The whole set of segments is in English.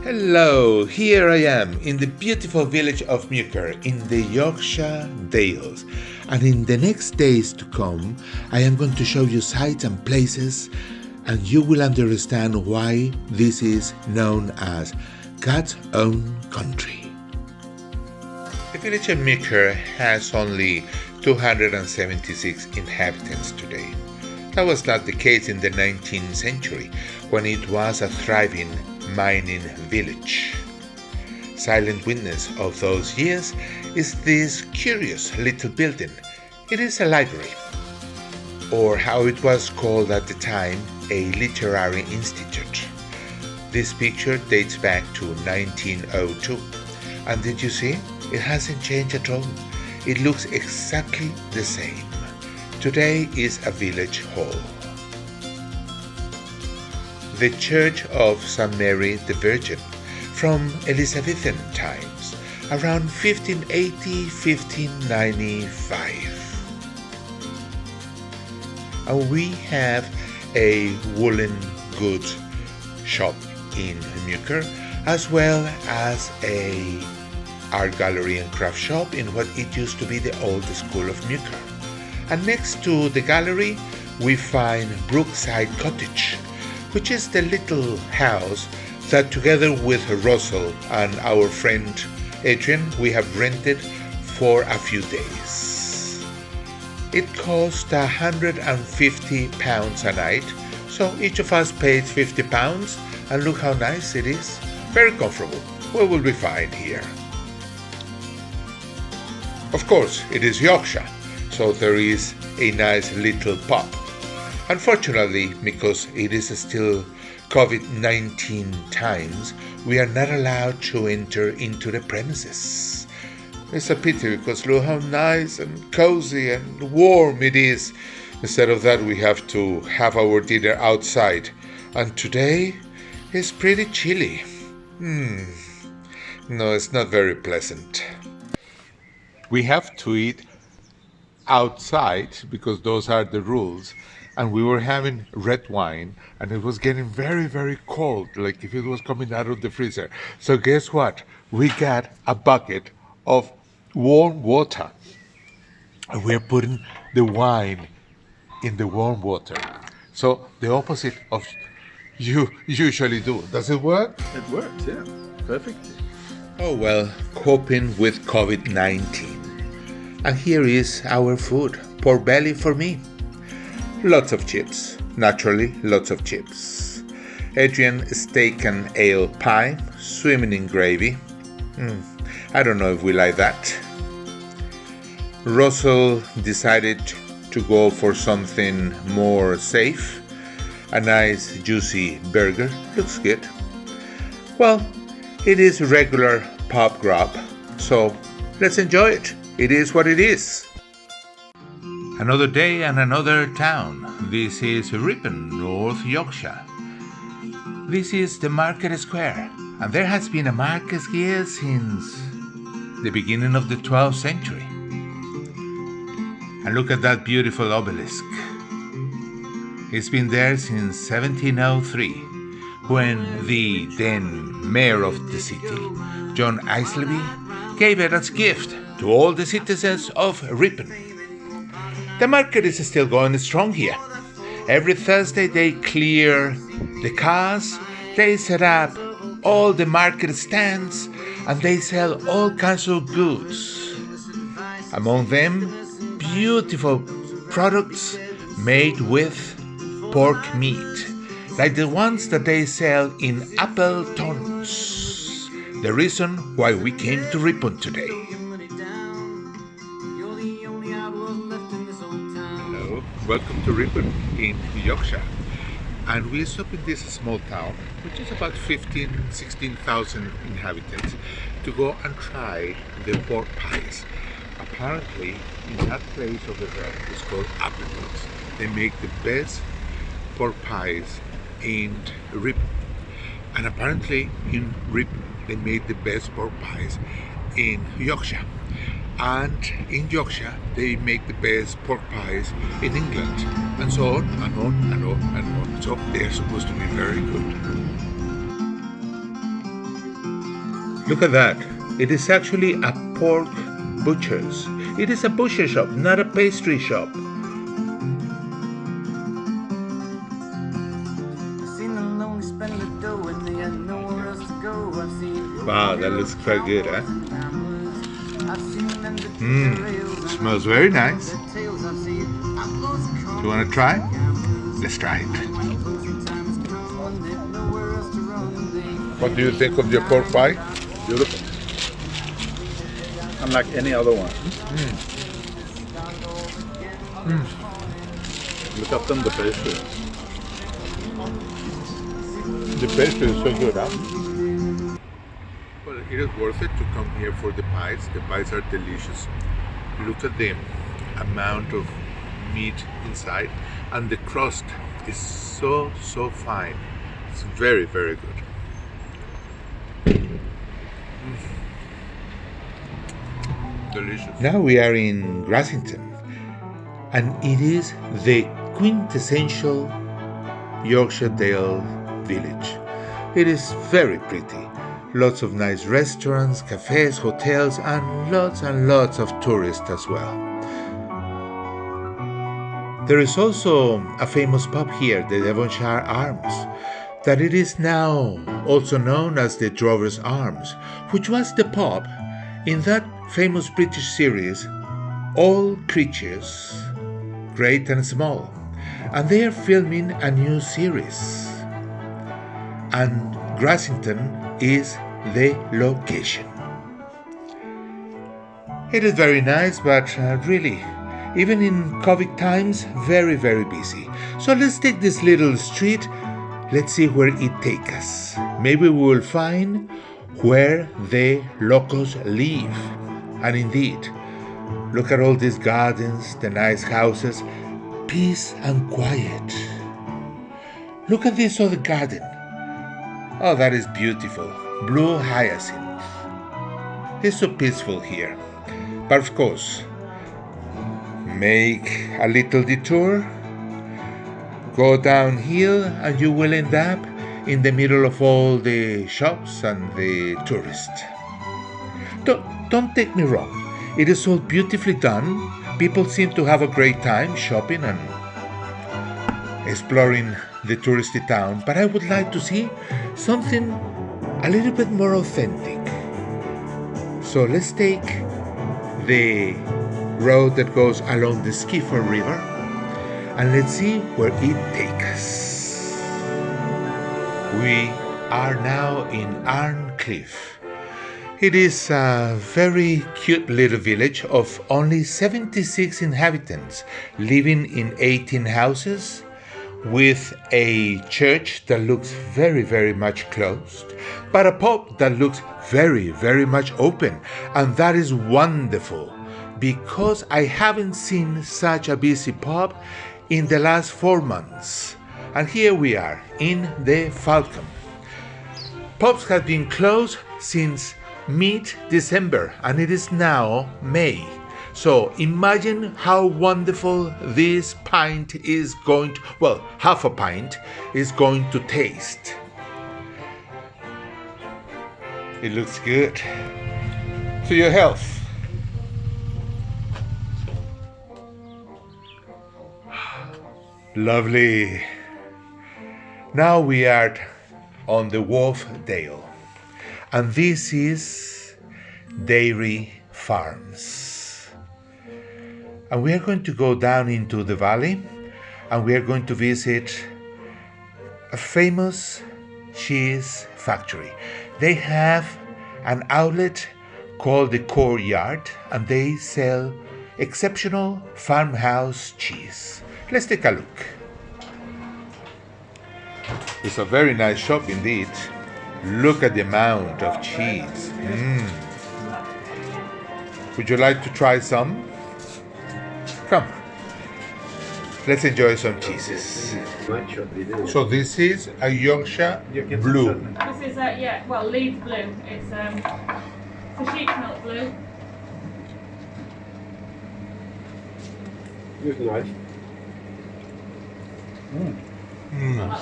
Hello, here I am in the beautiful village of Muker in the Yorkshire Dales, and in the next days to come I am going to show you sights and places, and you will understand why this is known as God's own country. The village of Muker has only 276 inhabitants today. That was not the case in the 19th century, when it was a thriving mining village. Silent witness of those years is this curious little building. It is a library, or how it was called at the time, a literary institute. This picture dates back to 1902, and did you see? It hasn't changed at all. It looks exactly the same. Today is a village hall. The Church of St. Mary the Virgin from Elizabethan times, around 1580-1595. And we have a woolen goods shop in Muker, as well as a art gallery and craft shop in what it used to be the old school of Muker. And next to the gallery we find Brookside Cottage, which is the little house that together with Russell and our friend Adrian we have rented for a few days. It cost £150 a night, so each of us pays £50, and look how nice it is. Very comfortable. What will we find here? Of course, it is Yorkshire, so there is a nice little pub. Unfortunately, because it is still COVID-19 times, we are not allowed to enter into the premises. It's a pity, because look how nice and cozy and warm it is. Instead of that, we have to have our dinner outside. And today is pretty chilly. No, it's not very pleasant. We have to eat outside because those are the rules. And we were having red wine, and it was getting very, very cold, like if it was coming out of the freezer. So guess what? We got a bucket of warm water, and we're putting the wine in the warm water. So the opposite of you usually do. Does it work? It works, yeah. Perfectly. Oh well, coping with COVID-19. And here is our food. Pork belly for me. Lots of chips. Naturally, lots of chips. Adrian steak and ale pie, swimming in gravy. I don't know if we like that. Russell decided to go for something more safe. A nice juicy burger. Looks good. Well, it is regular pub grub, so let's enjoy it. It is what it is. Another day and another town. This is Ripon, North Yorkshire. This is the market square, and there has been a market here since the beginning of the 12th century. And look at that beautiful obelisk. It's been there since 1703, when the then mayor of the city, John Isleby, gave it as gift to all the citizens of Ripon. The market is still going strong here. Every Thursday they clear the cars, they set up all the market stands, and they sell all kinds of goods. Among them, beautiful products made with pork meat, like the ones that they sell in Appletons. The reason why we came to Ripon today. Welcome to Ripon in Yorkshire, and we stop in this small town which is about 16,000 inhabitants to go and try the pork pies. Apparently in that place over there, it's called Appletons, they make the best pork pies in Ripon, and apparently in Ripon they made the best pork pies in Yorkshire. And in Yorkshire, they make the best pork pies in England, and so on, and on, and on, and on. So they're supposed to be very good. Look at that. It is actually a pork butcher's. It is a butcher shop, not a pastry shop. Wow, that looks quite good, huh? Smells very nice. Do you want to try? Let's try it. What do you think of your pork pie? Beautiful. Unlike any other one. Look up them, the pastry. The pastry is so good, huh? Well, it is worth it to come here for the pies. The pies are delicious. Look at the amount of meat inside, and the crust is so fine. It's very good. Delicious. Now we are in Grassington, and it is the quintessential Yorkshire Dale village. It is very pretty. Lots of nice restaurants, cafes, hotels, and lots of tourists as well. There is also a famous pub here, the Devonshire Arms, that it is now also known as the Drover's Arms, which was the pub in that famous British series, All Creatures, Great and Small, and they are filming a new series. And Grassington is the location. It is very nice, but really, even in COVID times, very busy. So let's take this little street. Let's see where it takes us. Maybe we will find where the locals live. And indeed, look at all these gardens, the nice houses, peace and quiet. Look at this other garden. Oh, that is beautiful. Blue hyacinth. It's so peaceful here. But of course, make a little detour, go downhill, and you will end up in the middle of all the shops and the tourists. Don't take me wrong. It is all beautifully done. People seem to have a great time shopping and exploring the touristy town, but I would like to see something a little bit more authentic. So let's take the road that goes along the Skiffle River and let's see where it takes us. We are now in Arncliffe. It is a very cute little village of only 76 inhabitants, living in 18 houses, with a church that looks very much closed, but a pub that looks very much open. And that is wonderful, because I haven't seen such a busy pub in the last 4 months. And here we are in the Falcon. Pubs have been closed since mid-December, and it is now May. So imagine how wonderful this pint is going to, well, half a pint is going to taste. It looks good. To your health. Lovely. Now we are on the Wharfdale, and this is Dairy Farms. And we are going to go down into the valley, and we are going to visit a famous cheese factory. They have an outlet called the Courtyard, and they sell exceptional farmhouse cheese. Let's take a look. It's a very nice shop indeed. Look at the amount of cheese. Would you like to try some? Come, let's enjoy some cheeses. So this is a Yorkshire Blue. This is Leeds Blue. It's a sheep milk blue. It's nice.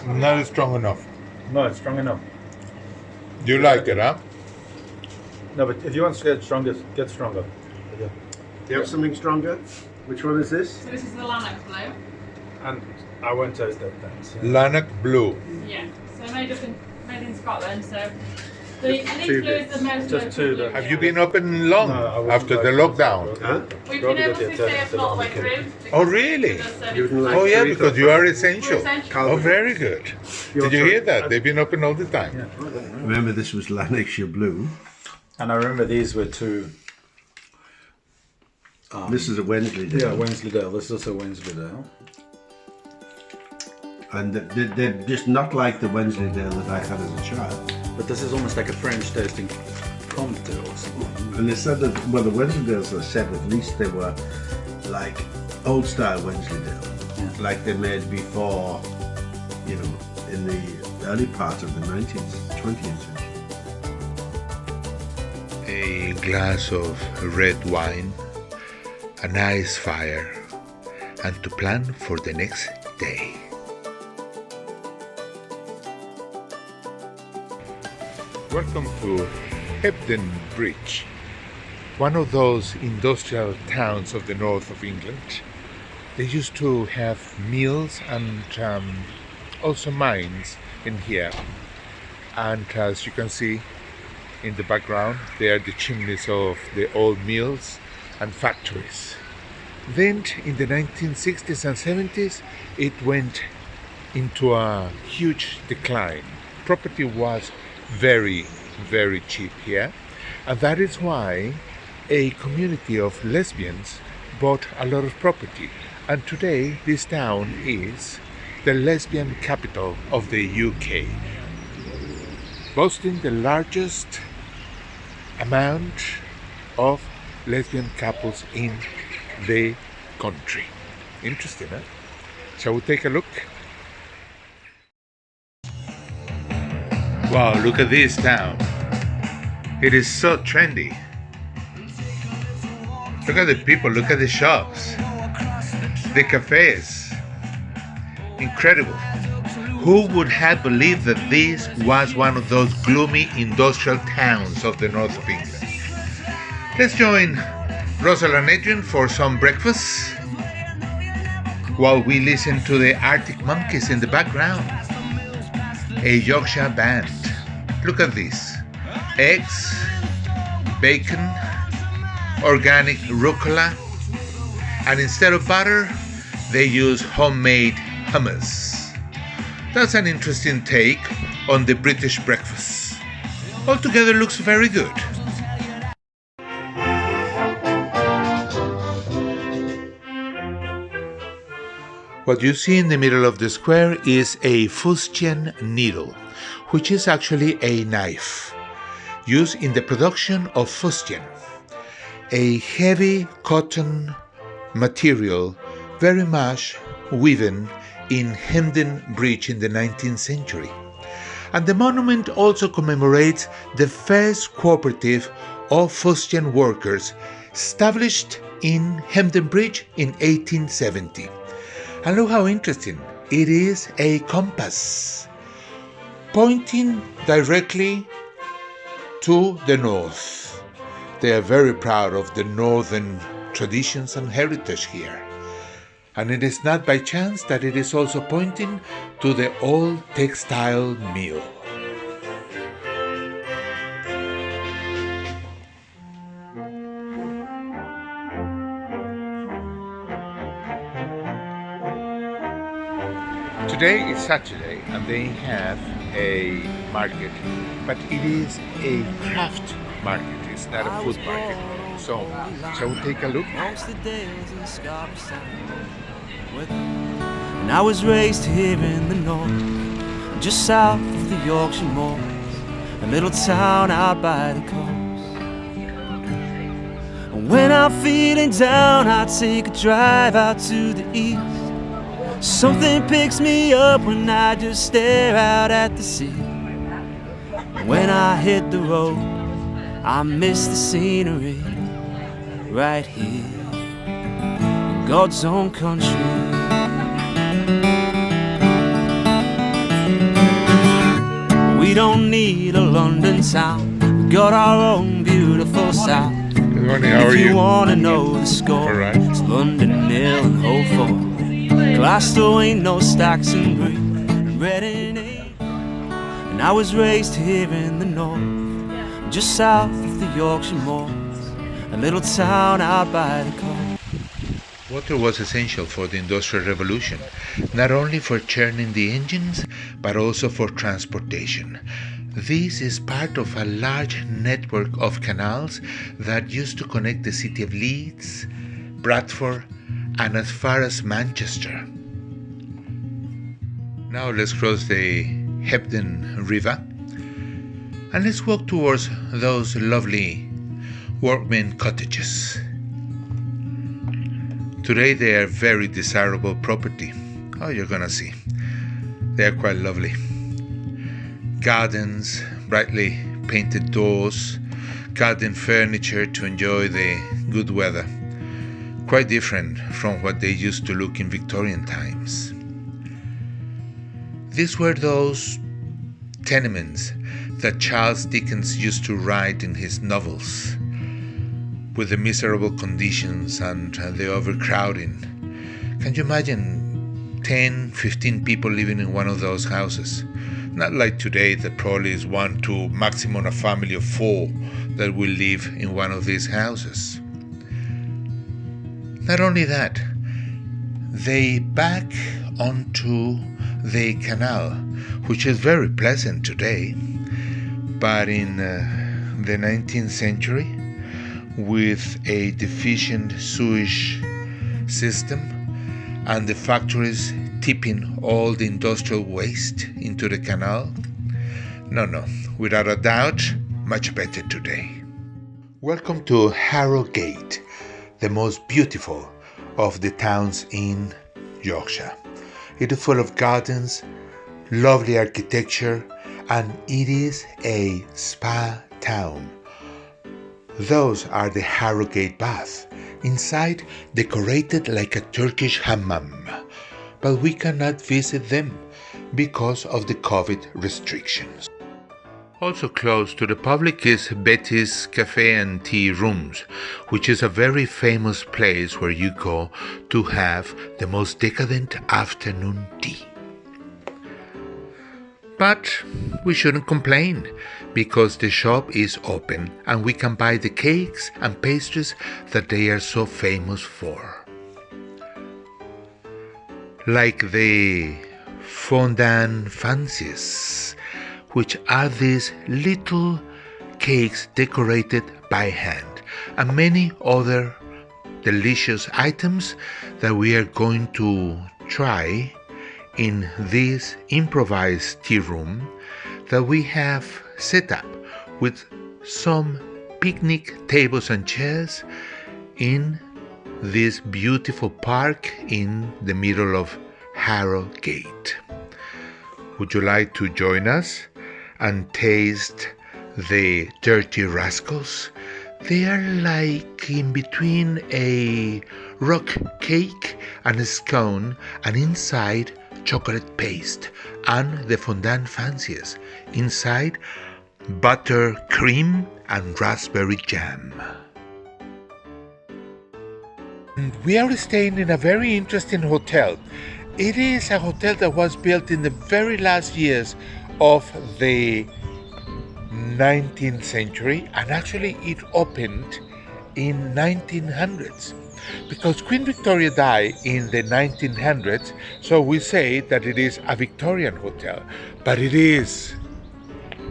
Not strong enough. No, it's strong enough. You like it, huh? No, but if you want to get stronger, get stronger. Yeah. Do you have something stronger? Which one is this? So this is the Lanark Blue. And I won't taste that, thanks. Lanark Blue. Yeah. So made in Scotland. So the Elite Two Blue is the most just local two blue. that- Have you been open long No, I wouldn't after the like lockdown? Huh? We've Probably been able get to the stay attendance open all the way of the through. Oh, really? You wouldn't like Oh, yeah, Ripon? because you are essential. We're essential. Oh, very good. Did you hear that? They've been open all the time. Yeah. Remember, this was Lanarkshire Blue. And I remember these were two. This is a Wensleydale. Yeah, Wensleydale. This is also Wensleydale. And they're just not like the Wensleydale that I had as a child. But this is almost like a French tasting Comte or something. And they said that, well, the Wensleydales, I said at least they were like old style Wensleydale. Yeah. Like they made before, you know, in the early part of the 19th, 20th century. A glass of red wine, a nice fire, and to plan for the next day. Welcome to Hebden Bridge, one of those industrial towns of the north of England. They used to have mills and also mines in here. And as you can see in the background, they are the chimneys of the old mills and factories. Then in the 1960s and 70s, it went into a huge decline. Property was very, very cheap here, and that is why a community of lesbians bought a lot of property. And today this town is the lesbian capital of the UK, boasting the largest amount of lesbian couples in the country. Interesting, huh? Shall we take a look? Wow, look at this town. It is so trendy. Look at the people, look at the shops, the cafes. Incredible. Who would have believed that this was one of those gloomy industrial towns of the north of England? Let's join Rosal and Adrian for some breakfast while we listen to the Arctic Monkeys in the background. A Yorkshire band. Look at this. Eggs, bacon, organic rucola, and instead of butter, they use homemade hummus. That's an interesting take on the British breakfast. Altogether looks very good. What you see in the middle of the square is a fustian needle, which is actually a knife used in the production of fustian, a heavy cotton material very much woven in Hebden Bridge in the 19th century. And the monument also commemorates the first cooperative of fustian workers established in Hebden Bridge in 1870. And look how interesting. It is a compass pointing directly to the north. They are very proud of the northern traditions and heritage here. And it is not by chance that it is also pointing to the old textile mill. Today is Saturday and they have a market, but it is a craft market, it's not a food market. So, shall we take a look? And I was raised here in the north, just south of the Yorkshire moors, a little town out by the coast. And when I'm feeling down, I take a drive out to the east. Something picks me up when I just stare out at the sea. When I hit the road, I miss the scenery right here in God's own country. We don't need a London town, we got our own beautiful sound. Good morning, how are If you you? wanna know the score, All right. it's London nil and Hull 4. Glasgow ain't no stacks and green, and Reading ain't. And I was raised here in the north, just south of the Yorkshire moors, a little town out by the coast. Water was essential for the Industrial Revolution, not only for churning the engines, but also for transportation. This is part of a large network of canals that used to connect the city of Leeds, Bradford, and as far as Manchester. Now let's cross the Hebden River and let's walk towards those lovely workmen cottages. Today they are very desirable property. Oh, you're gonna see. They are quite lovely. Gardens, brightly painted doors, garden furniture to enjoy the good weather. Quite different from what they used to look in Victorian times. These were those tenements that Charles Dickens used to write in his novels, with the miserable conditions and the overcrowding. Can you imagine 10, 15 people living in one of those houses? Not like today that probably is 1, 2, maximum a family of 4 that will live in one of these houses. Not only that, they back onto the canal, which is very pleasant today, but in the 19th century, with a deficient sewage system and the factories tipping all the industrial waste into the canal. No, without a doubt, much better today. Welcome to Harrogate, the most beautiful of the towns in Yorkshire. It is full of gardens, lovely architecture, and it is a spa town. Those are the Harrogate baths, inside decorated like a Turkish hammam, but we cannot visit them because of the COVID restrictions. Also close to the public is Betty's Cafe and Tea Rooms, which is a very famous place where you go to have the most decadent afternoon tea. But we shouldn't complain, because the shop is open and we can buy the cakes and pastries that they are so famous for. Like the fondant fancies, which are these little cakes decorated by hand, and many other delicious items that we are going to try in this improvised tea room that we have set up with some picnic tables and chairs in this beautiful park in the middle of Harrogate. Would you like to join us and taste the dirty rascals? They are like in between a rock cake and a scone, and inside chocolate paste, and the fondant fancies inside butter cream and raspberry jam. And we are staying in a very interesting hotel. It is a hotel that was built in the very last years of the 19th century, and actually it opened in 1900s. Because Queen Victoria died in the 1900s, so we say that it is a Victorian hotel, but it is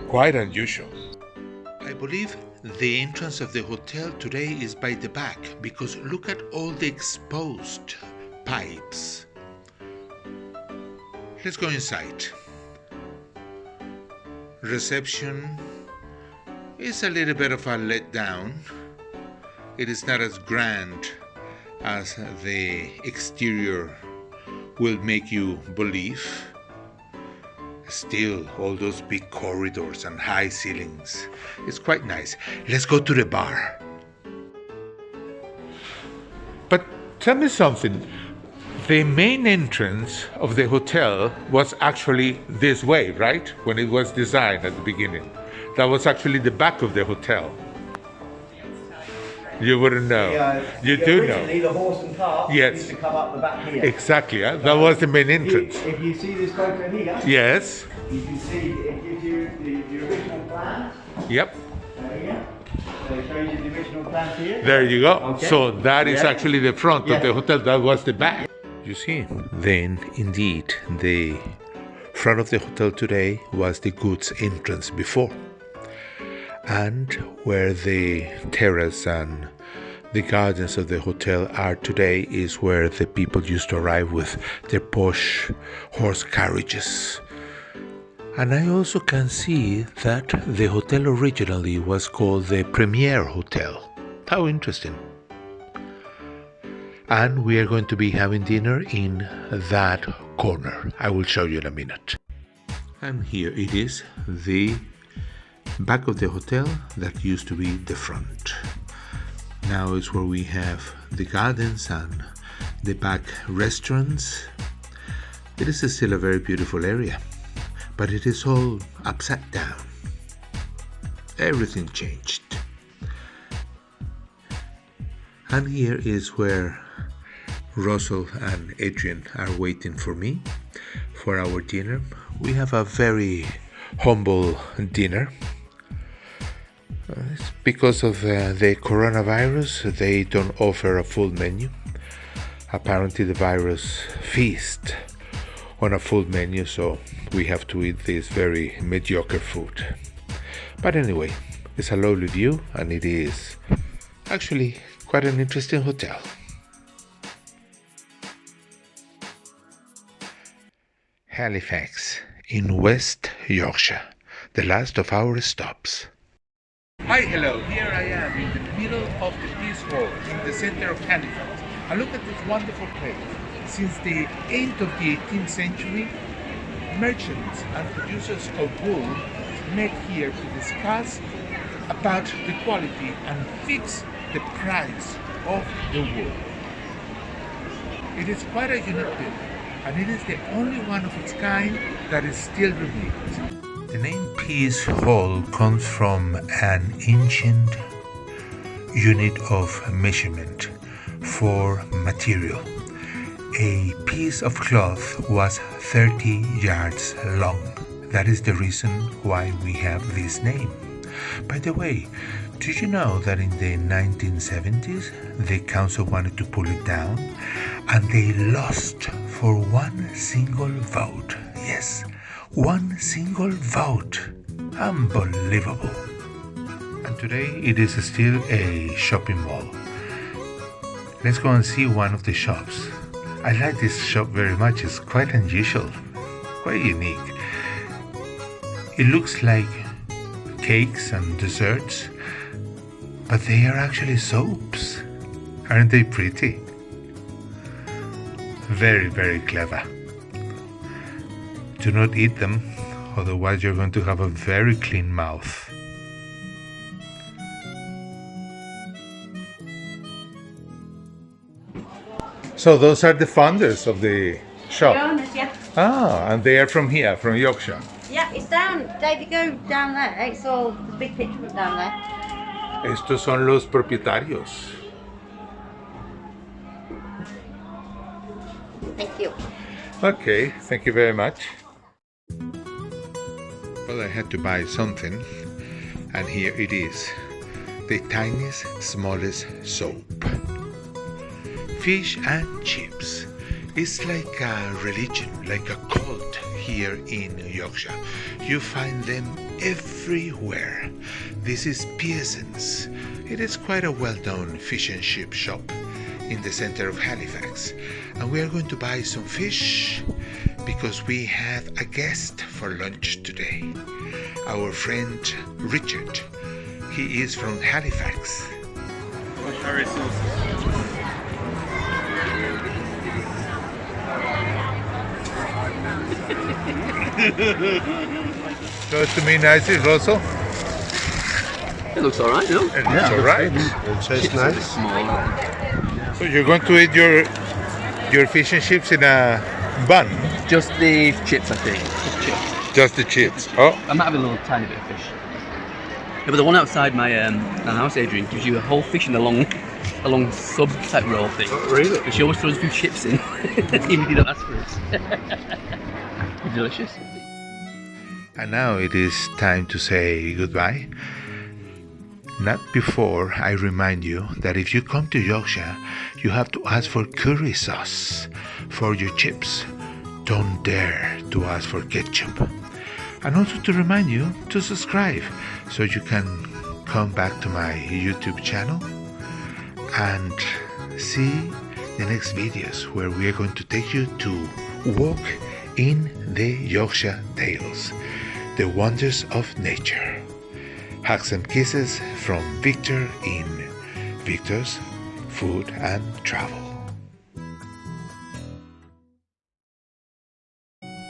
quite unusual. I believe the entrance of the hotel today is by the back, because look at all the exposed pipes. Let's go inside. Reception is a little bit of a letdown. It is not as grand as the exterior will make you believe. Still, all those big corridors and high ceilings. It's quite nice. Let's go to the bar. But tell me something. The main entrance of the hotel was actually this way, right? When it was designed at the beginning. That was actually the back of the hotel. You wouldn't know. You do know. Originally, the horse and cart Yes. used to come up the back here. Exactly. That was the main entrance. If you see this photo here, Yes. you can see it gives you the original plans. Yep. Here. So it shows you the original plans here. There you go. Okay. So that is Yeah. actually the front of the Yeah. hotel. That was the back. You see. Then, indeed, the front of the hotel today was the goods entrance before. And where the terrace and the gardens of the hotel are today is where the people used to arrive with their posh horse carriages. And I also can see that the hotel originally was called the Premier Hotel. How interesting. And we are going to be having dinner in that corner. I will show you in a minute. And here it is, the back of the hotel that used to be the front. Now is where we have the gardens and the back restaurants. It is still a very beautiful area, but it is all upside down. Everything changed. And here is where Russell and Adrian are waiting for me for our dinner. We have a very humble dinner. It's because of the coronavirus, they don't offer a full menu. Apparently the virus feasts on a full menu, so we have to eat this very mediocre food. But anyway, it's a lovely view, and it is actually quite an interesting hotel. Halifax in West Yorkshire, the last of our stops. Hi, hello, here I am in the middle of the Peace Hall in the center of Halifax. And look at this wonderful place. Since the end of the 18th century, merchants and producers of wool met here to discuss about the quality and fix the price of the wool. It is quite a unique building, and it is the only one of its kind that is still remains. The name Peace Hall comes from an ancient unit of measurement for material. A piece of cloth was 30 yards long. That is the reason why we have this name. By the way, did you know that in the 1970s the council wanted to pull it down and they lost for one single vote? Yes, one single vote. Unbelievable. And today it is still a shopping mall. Let's go and see one of the shops. I like this shop very much. It's quite unusual, quite unique. It looks like cakes and desserts, but they are actually soaps. Aren't they pretty? Very, very clever. Do not eat them, otherwise you're going to have a very clean mouth. So those are the founders of the shop. The owners, yeah. Ah, and they are from here, from Yorkshire. Yeah, it's down. David, go down there. It's all the big picture down there. Estos son los propietarios. Thank you. Okay, thank you very much. Well, I had to buy something, and here it is. The tiniest, smallest soap. Fish and chips. It's like a religion, like a cult here in Yorkshire. You find them everywhere. This is Pearson's. It is quite a well-known fish and chip shop in the center of Halifax. And we are going to buy some fish because we have a guest for lunch today. Our friend Richard. He is from Halifax. Show it to me nicely, Russell. It looks alright, no? It looks alright. It tastes nice. Small. So you're going to eat your fish and chips in a bun? Just the chips, I think. Just chips. Just the chips. Oh, I might have a little tiny bit of fish. Yeah, but the one outside my house, Adrian, gives you a whole fish in a long sub type roll thing. Oh, really? But she always throws a few chips in, even if you don't ask for it. Delicious. And now it is time to say goodbye. Not before I remind you that if you come to Yorkshire, you have to ask for curry sauce for your chips. Don't dare to ask for ketchup. And also to remind you to subscribe so you can come back to my YouTube channel and see the next videos where we are going to take you to walk in the Yorkshire Dales, the wonders of nature. Hugs and kisses from Victor in Victor's Food and Travel.